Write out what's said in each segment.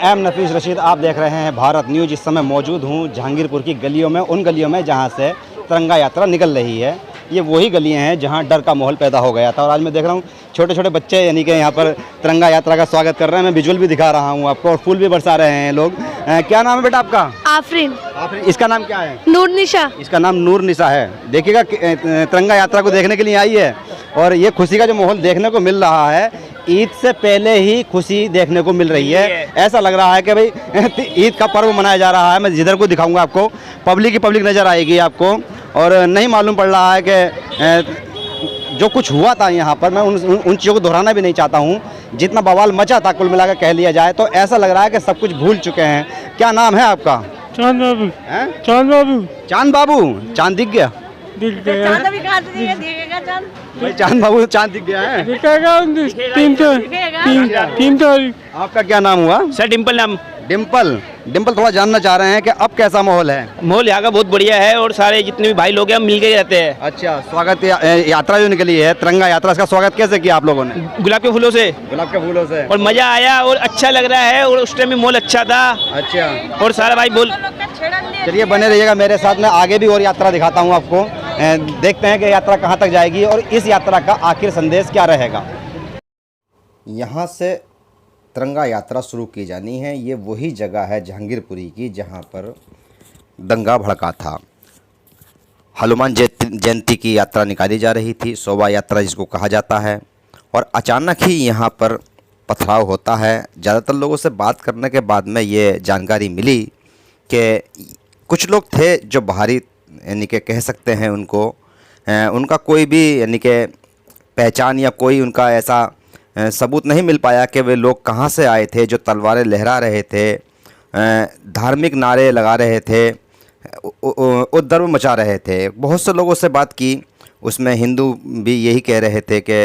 M नफीस रशीद, आप देख रहे हैं भारत न्यूज़। इस समय मौजूद हूँ जहांगीरपुर की गलियों में, उन गलियों में जहाँ से तिरंगा यात्रा निकल रही है। ये वही गलियाँ हैं जहाँ डर का माहौल पैदा हो गया था और आज मैं देख रहा हूँ छोटे छोटे बच्चे यानी कि यहाँ पर तिरंगा यात्रा का स्वागत कर रहे हैं। मैं विजुअल भी दिखा रहा हूँ आपको और फूल भी बरसा रहे हैं लोग। क्या नाम है बेटा आपका? आफरीन। आफरीन। इसका नाम क्या है? नूर निशा। इसका नाम नूर निशा है। देखिएगा तिरंगा यात्रा को देखने के लिए आई है और ये खुशी का जो माहौल देखने को मिल रहा है, ईद से पहले ही खुशी देखने को मिल रही है। ऐसा लग रहा है कि भाई ईद का पर्व मनाया जा रहा है। मैं जिधर को दिखाऊंगा आपको पब्लिक ही पब्लिक नज़र आएगी आपको और नहीं मालूम पड़ रहा है कि जो कुछ हुआ था यहाँ पर, मैं उन चीज़ों को दोहराना भी नहीं चाहता हूँ। जितना बवाल मचा था कुल मिलाकर कह लिया जाए तो ऐसा लग रहा है कि सब कुछ भूल चुके हैं। क्या नाम है आपका? चांद बाबू। चांद बाबू। चांद बाबू। चांद दिख गया? दिख गया। भाई चांद बाबू चांद दिख गया है? दिखेगा 3 तारीख। आपका क्या नाम हुआ? सर डिम्पल नाम। डिम्पल। डिम्पल थोड़ा जानना चाह रहे हैं कि अब कैसा माहौल है? माहौल यहाँ का बहुत बढ़िया है और सारे जितने भी भाई लोग हैं हम मिलके ही रहते हैं। अच्छा, स्वागत यात्रा जो निकली है तिरंगा यात्रा, इसका स्वागत कैसे किया आप लोगों ने? गुलाब के फूलों से। गुलाब के फूलों से। और मजा आया और अच्छा लग रहा है और उस टाइम में माहौल अच्छा था। अच्छा। और सारा भाई बोल। चलिए बने रहिएगा मेरे साथ, में आगे भी और यात्रा दिखाता हूँ आपको। देखते हैं कि यात्रा कहाँ तक जाएगी और इस यात्रा का आखिर संदेश क्या रहेगा। यहाँ से तिरंगा यात्रा शुरू की जानी है। ये वही जगह है जहांगीरपुरी की जहाँ पर दंगा भड़का था। हनुमान जयंती की यात्रा निकाली जा रही थी, शोभा यात्रा जिसको कहा जाता है, और अचानक ही यहाँ पर पथराव होता है। ज़्यादातर लोगों से बात करने के बाद में ये जानकारी मिली कि कुछ लोग थे जो बाहरी यानी कि कह सकते हैं उनका कोई भी यानी कि पहचान या कोई उनका ऐसा सबूत नहीं मिल पाया कि वे लोग कहाँ से आए थे, जो तलवारें लहरा रहे थे, धार्मिक नारे लगा रहे थे, उपद्रव मचा रहे थे। बहुत से लोगों से बात की, उसमें हिंदू भी यही कह रहे थे कि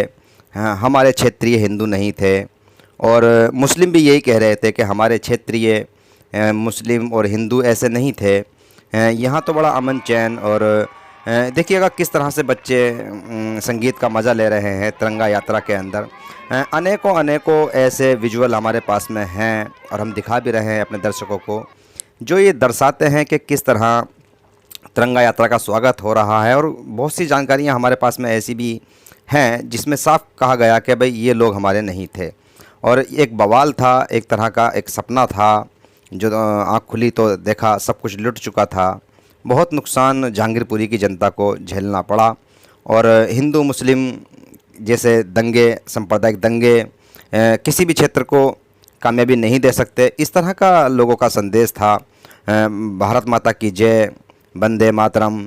हमारे क्षेत्रीय हिंदू नहीं थे, और मुस्लिम भी यही कह रहे थे कि हमारे क्षेत्रीय मुस्लिम और हिंदू ऐसे नहीं थे। यहाँ तो बड़ा अमन चैन, और देखिएगा किस तरह से बच्चे संगीत का मज़ा ले रहे हैं तिरंगा यात्रा के अंदर। अनेकों ऐसे विजुअल हमारे पास में हैं और हम दिखा भी रहे हैं अपने दर्शकों को, जो ये दर्शाते हैं कि किस तरह तिरंगा यात्रा का स्वागत हो रहा है। और बहुत सी जानकारियाँ हमारे पास में ऐसी भी हैं जिसमें साफ कहा गया कि भाई ये लोग हमारे नहीं थे। और एक बवाल था, एक तरह का एक सपना था, जो आँख खुली तो देखा सब कुछ लुट चुका था। बहुत नुकसान जहांगीरपुरी की जनता को झेलना पड़ा, और हिंदू मुस्लिम जैसे दंगे, सांप्रदायिक दंगे किसी भी क्षेत्र को कामयाबी नहीं दे सकते। इस तरह का लोगों का संदेश था। भारत माता की जय, वंदे मातरम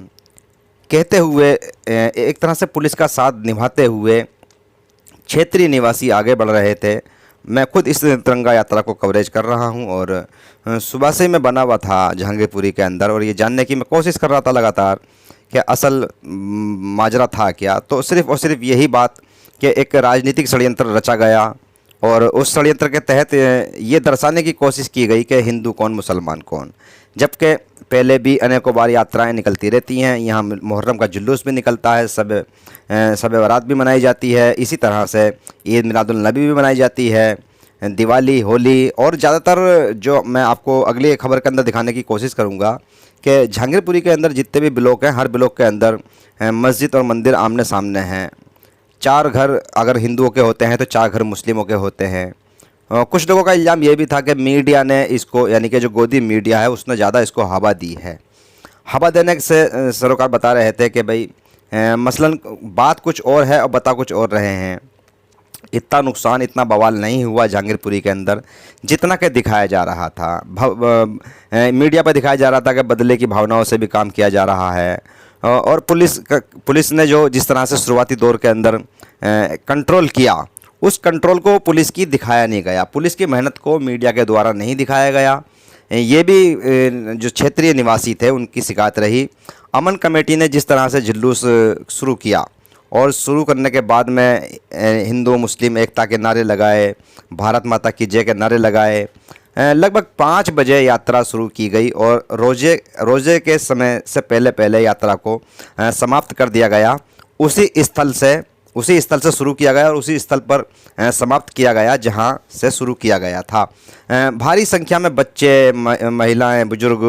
कहते हुए एक तरह से पुलिस का साथ निभाते हुए क्षेत्रीय निवासी आगे बढ़ रहे थे। मैं खुद इस तिरंगा यात्रा को कवरेज कर रहा हूं और सुबह से मैं बना हुआ था जहांगीरपुरी के अंदर, और ये जानने की मैं कोशिश कर रहा था लगातार कि असल माजरा था क्या। तो सिर्फ़ और सिर्फ यही बात कि एक राजनीतिक षड्यंत्र रचा गया, और उस षड्यंत्र के तहत ये दर्शाने की कोशिश की गई कि हिंदू कौन मुसलमान कौन, जबकि पहले भी अनेकों बार यात्राएं निकलती रहती हैं। यहाँ मुहर्रम का जुलूस भी निकलता है, शब बारात भी मनाई जाती है, इसी तरह से ईद मिलादुल नबी भी मनाई जाती है, दिवाली, होली, और ज़्यादातर जो मैं आपको अगली खबर के अंदर दिखाने की कोशिश करूँगा कि जहांगीरपुरी के अंदर जितने भी ब्लॉक हैं, हर ब्लॉक के अंदर मस्जिद और मंदिर आमने सामने हैं। 4 घर अगर हिंदुओं के होते हैं तो 4 घर मुस्लिमों के होते हैं। कुछ लोगों का इल्ज़ाम ये भी था कि मीडिया ने इसको, यानी कि जो गोदी मीडिया है, उसने ज़्यादा इसको हवा दी है। हवा देने से सरोकार बता रहे थे कि भाई मसलन बात कुछ और है और बता कुछ और रहे हैं। इतना नुकसान, इतना बवाल नहीं हुआ जहांगीरपुरी के अंदर जितना कि दिखाया जा रहा था। मीडिया पर दिखाया जा रहा था कि बदले की भावनाओं से भी काम किया जा रहा है, और पुलिस ने जो जिस तरह से शुरुआती दौर के अंदर कंट्रोल किया, उस कंट्रोल को पुलिस की दिखाया नहीं गया। पुलिस की मेहनत को मीडिया के द्वारा नहीं दिखाया गया। ये भी जो क्षेत्रीय निवासी थे उनकी शिकायत रही। अमन कमेटी ने जिस तरह से जुलूस शुरू किया, और शुरू करने के बाद में हिंदू मुस्लिम एकता के नारे लगाए, भारत माता की जय के नारे लगाए। लगभग 5 बजे यात्रा शुरू की गई और रोज़े के समय से पहले यात्रा को समाप्त कर दिया गया। उसी स्थल से उसी स्थल से शुरू किया गया और उसी स्थल पर समाप्त किया गया जहां से शुरू किया गया था। भारी संख्या में बच्चे, महिलाएं, बुजुर्ग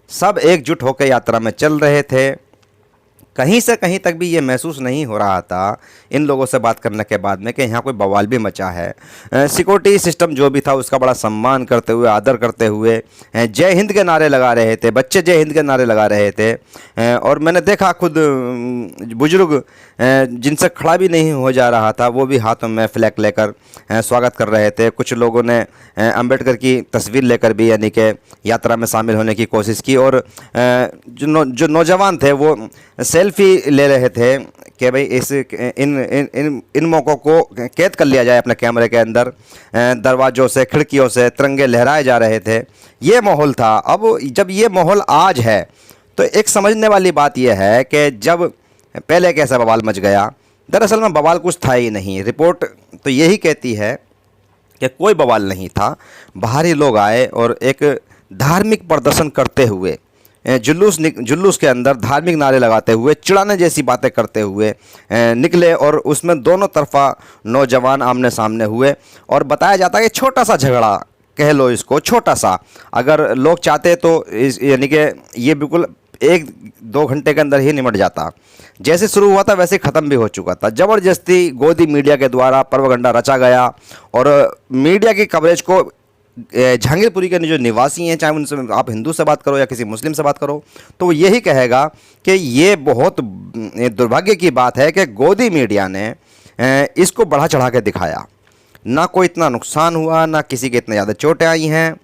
सब एकजुट होकर यात्रा में चल रहे थे। कहीं से कहीं तक भी ये महसूस नहीं हो रहा था इन लोगों से बात करने के बाद में कि यहाँ कोई बवाल भी मचा है। सिक्योरिटी सिस्टम जो भी था उसका बड़ा सम्मान करते हुए, आदर करते हुए जय हिंद के नारे लगा रहे थे, बच्चे जय हिंद के नारे लगा रहे थे। और मैंने देखा खुद बुजुर्ग जिनसे खड़ा भी नहीं हो जा रहा था वो भी हाथों में फ्लैग लेकर स्वागत कर रहे थे। कुछ लोगों ने अंबेडकर की तस्वीर लेकर भी यानी कि यात्रा में शामिल होने की कोशिश की। और जो नौजवान थे वो सेल्फी ले रहे थे कि भाई इन मौक़ों को कैद कर लिया जाए अपने कैमरे के अंदर। दरवाज़ों से, खिड़कियों से तिरंगे लहराए जा रहे थे। ये माहौल था। अब जब ये माहौल आज है तो एक समझने वाली बात यह है कि जब पहले कैसा बवाल मच गया, दरअसल में बवाल कुछ था ही नहीं। रिपोर्ट तो यही कहती है कि कोई बवाल नहीं था। बाहरी लोग आए और एक धार्मिक प्रदर्शन करते हुए, जुलूस के अंदर धार्मिक नारे लगाते हुए, चिढ़ाने जैसी बातें करते हुए निकले। और उसमें दोनों तरफा नौजवान आमने सामने हुए। और बताया जाता है कि छोटा सा झगड़ा कह लो इसको, छोटा सा, अगर लोग चाहते तो यानी कि ये बिल्कुल 1-2 घंटे के अंदर ही निमट जाता। जैसे शुरू हुआ था वैसे ख़त्म भी हो चुका था। ज़बरदस्ती गोदी मीडिया के द्वारा प्रोपेगेंडा रचा गया और मीडिया की कवरेज को जहांगीरपुरी के जो निवासी हैं, चाहे उनसे आप हिंदू से बात करो या किसी मुस्लिम से बात करो, तो वो यही कहेगा कि ये बहुत दुर्भाग्य की बात है कि गोदी मीडिया ने इसको बढ़ा चढ़ा के दिखाया। ना कोई इतना नुकसान हुआ, ना किसी के इतने ज़्यादा चोटें आई हैं।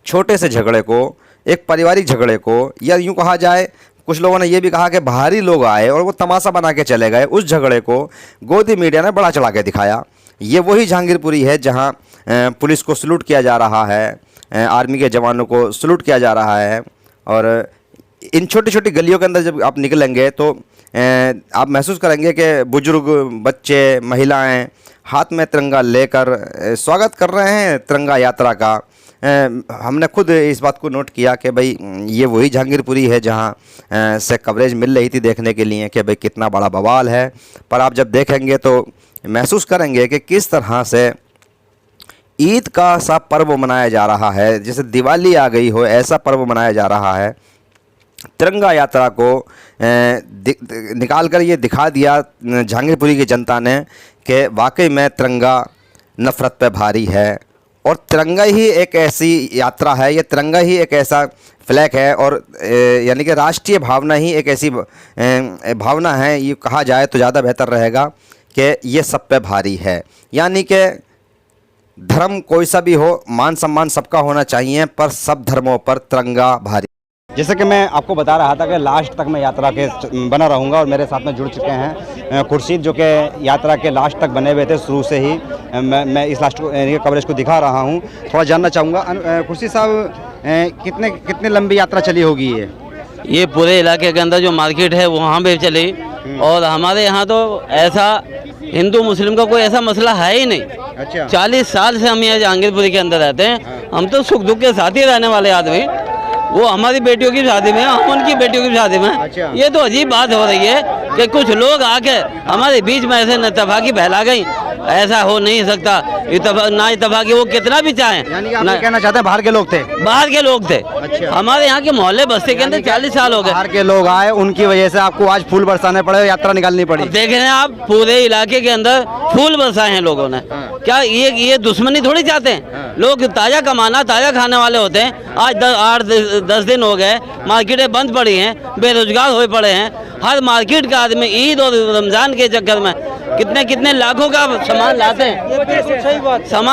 छोटे से झगड़े को, एक पारिवारिक झगड़े को, या यूँ कहा जाए, कुछ लोगों ने ये भी कहा कि बाहरी लोग आए और वो तमाशा बना के चले गए, उस झगड़े को गोदी मीडिया ने बढ़ा चढ़ा के दिखाया। ये वही जहांगीरपुरी है जहाँ पुलिस को सलूट किया जा रहा है, आर्मी के जवानों को सलूट किया जा रहा है। और इन छोटी छोटी गलियों के अंदर जब आप निकलेंगे तो आप महसूस करेंगे कि बुजुर्ग, बच्चे, महिलाएं हाथ में तिरंगा लेकर स्वागत कर रहे हैं तिरंगा यात्रा का। हमने खुद इस बात को नोट किया कि भाई ये वही जहांगीरपुरी है जहाँ से कवरेज मिल रही थी देखने के लिए कि भाई कितना बड़ा बवाल है। पर आप जब देखेंगे तो महसूस करेंगे कि किस तरह से ईद का सा पर्व मनाया जा रहा है, जैसे दिवाली आ गई हो ऐसा पर्व मनाया जा रहा है। तिरंगा यात्रा को निकाल कर ये दिखा दिया जहांगीरपुरी की जनता ने कि वाकई में तिरंगा नफ़रत पे भारी है। और तिरंगा ही एक ऐसी यात्रा है, ये तिरंगा ही एक ऐसा फ्लैग है और यानी कि राष्ट्रीय भावना ही एक ऐसी भावना है, ये कहा जाए तो ज़्यादा बेहतर रहेगा कि ये सब पे भारी है। यानी कि धर्म कोई सा भी हो, मान सम्मान सबका होना चाहिए, पर सब धर्मों पर तिरंगा भारी। जैसे कि मैं आपको बता रहा था कि लास्ट तक मैं यात्रा के बना रहूँगा और मेरे साथ में जुड़ चुके हैं खुर्शीद, जो कि यात्रा के लास्ट तक बने हुए थे शुरू से ही। मैं इस लास्ट कवरेज को दिखा रहा हूँ। थोड़ा जानना चाहूँगा खुर्शीद साहब, कितने लंबी यात्रा चली होगी ये पूरे इलाके के अंदर जो मार्केट है वहाँ पे चली। और हमारे यहाँ तो ऐसा हिंदू मुस्लिम का कोई ऐसा मसला है ही नहीं। अच्छा। 40 साल से हम यहाँ जहांगीरपुरी के अंदर रहते हैं। हम तो सुख दुख के साथ ही रहने वाले आदमी। वो हमारी बेटियों की शादी में, हम उनकी बेटियों की शादी में। अच्छा। ये तो अजीब बात हो रही है कि कुछ लोग आके हमारे बीच में ऐसे इत्तेफाकी फैला गई। ऐसा हो नहीं सकता। ना इत्तेफाकी वो कितना भी चाहें। यानी कि आप ये कहना चाहते हैं बाहर के लोग थे? बाहर के लोग थे। अच्छा। हमारे यहाँ के मोहल्ले बस्ती के अंदर 40 साल हो गए। बाहर के लोग आए, उनकी वजह से आपको आज फूल बरसाने पड़े, यात्रा निकालनी पड़ी। अब देख रहे हैं आप, पूरे इलाके के अंदर फूल बरसाए हैं लोगों ने। क्या ये दुश्मनी थोड़ी चाहते हैं? लोग ताज़ा कमाना, ताज़ा खाने वाले होते हैं। आज 8-10 दिन हो गए, मार्केटें बंद पड़ी हैं, बेरोजगार हुए पड़े हैं। हर मार्केट का आदमी ईद और रमज़ान के चक्कर में कितने लाखों का सामान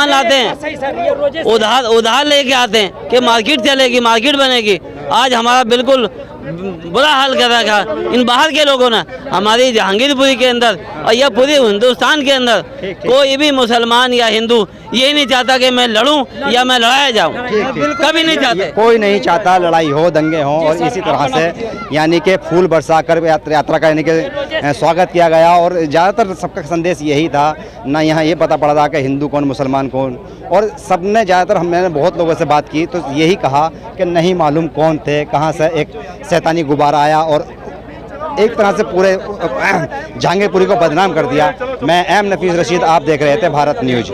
लाते हैं, उधार लेके आते हैं कि मार्केट चलेगी, मार्केट बनेगी। आज हमारा बिल्कुल बुरा हाल कर रखा इन बाहर के लोगों ने हमारी जहांगीरपुरी के अंदर और यह पूरे हिंदुस्तान के अंदर। कोई भी मुसलमान या हिंदू ये नहीं चाहता कि मैं लड़ूं या मैं लड़ाया जाऊं। कभी नहीं चाहते। कोई नहीं चाहता लड़ाई हो, दंगे हों। और इसी तरह से यानी कि फूल बरसा कर यात्रा का यानी कि स्वागत किया गया। और ज़्यादातर सबका संदेश यही था, ना यहाँ ये पता पड़ा था कि हिंदू कौन, मुसलमान कौन। और सबने ज़्यादातर मैंने बहुत लोगों से बात की तो यही कहा कि नहीं मालूम कौन थे, कहाँ से एक शैतानी गुब्बारा आया और एक तरह से पूरे जहांगीरपुरी को बदनाम कर दिया। मैं एम नफीस रशीद, आप देख रहे थे भारत न्यूज।